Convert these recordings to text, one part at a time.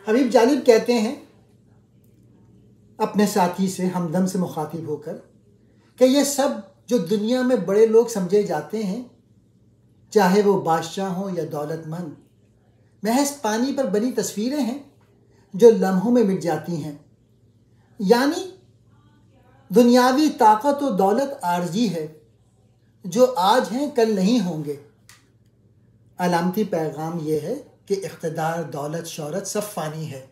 حبیب جالب کہتے ہیں اپنے ساتھی سے ہمدم سے مخاطب ہو کر کہ یہ سب جو دنیا میں بڑے لوگ سمجھے جاتے ہیں، چاہے وہ بادشاہ ہوں یا دولت مند، محض پانی پر بنی تصویریں ہیں جو لمحوں میں مٹ جاتی ہیں۔ یعنی دنیاوی طاقت و دولت عارضی ہے، جو آج ہیں کل نہیں ہوں گے۔ علامتی پیغام یہ ہے کہ اقتدار، دولت، شہرت سب فانی ہے۔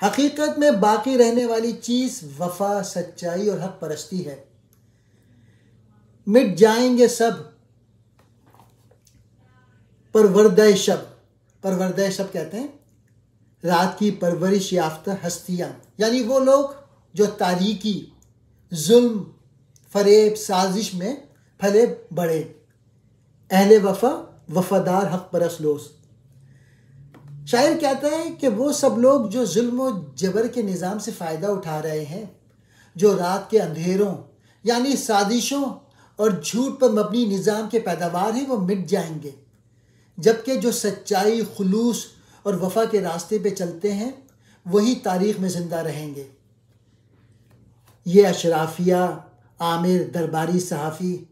حقیقت میں باقی رہنے والی چیز وفا، سچائی اور حق پرستی ہے۔ مٹ جائیں گے سب پروردہ شب کہتے ہیں رات کی پرورش یافتہ ہستیاں، یعنی وہ لوگ جو تاریکی، ظلم، فریب، سازش میں پھلے بڑھے، اہل وفا، وفادار، حق پرست لوگ۔ شاعر کہتا ہے کہ وہ سب لوگ جو ظلم و جبر کے نظام سے فائدہ اٹھا رہے ہیں، جو رات کے اندھیروں یعنی سازشوں اور جھوٹ پر مبنی نظام کے پیداوار ہیں، وہ مٹ جائیں گے، جبکہ جو سچائی، خلوص اور وفا کے راستے پہ چلتے ہیں وہی تاریخ میں زندہ رہیں گے۔ یہ اشرافیہ، عامر، درباری، صحافی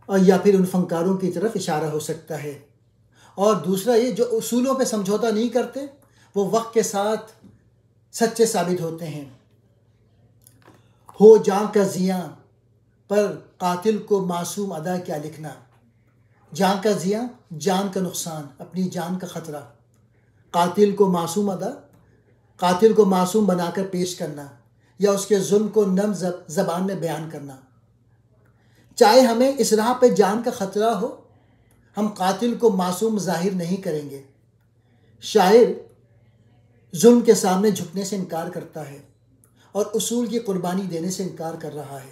اور یا پھر ان فنکاروں کی طرف اشارہ ہو سکتا ہے۔ اور دوسرا یہ جو اصولوں پہ سمجھوتا نہیں کرتے، وہ وقت کے ساتھ سچے ثابت ہوتے ہیں۔ ہو جان کا زیاں پر قاتل کو معصوم ادا کیا لکھنا۔ جان کا زیاں، جان کا نقصان، اپنی جان کا خطرہ، قاتل کو معصوم بنا کر پیش کرنا یا اس کے ظلم کو نرم زبان میں بیان کرنا۔ چاہے ہمیں اس راہ پہ جان کا خطرہ ہو، ہم قاتل کو معصوم ظاہر نہیں کریں گے۔ شاعر ظلم کے سامنے جھکنے سے انکار کرتا ہے اور اصول کی قربانی دینے سے انکار کر رہا ہے۔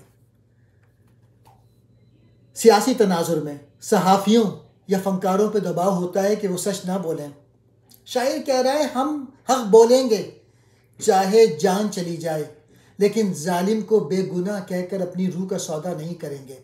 سیاسی تناظر میں صحافیوں یا فنکاروں پہ دباؤ ہوتا ہے کہ وہ سچ نہ بولیں۔ شاعر کہہ رہا ہے ہم حق بولیں گے چاہے جان چلی جائے، لیکن ظالم کو بے گناہ کہہ کر اپنی روح کا سودا نہیں کریں گے۔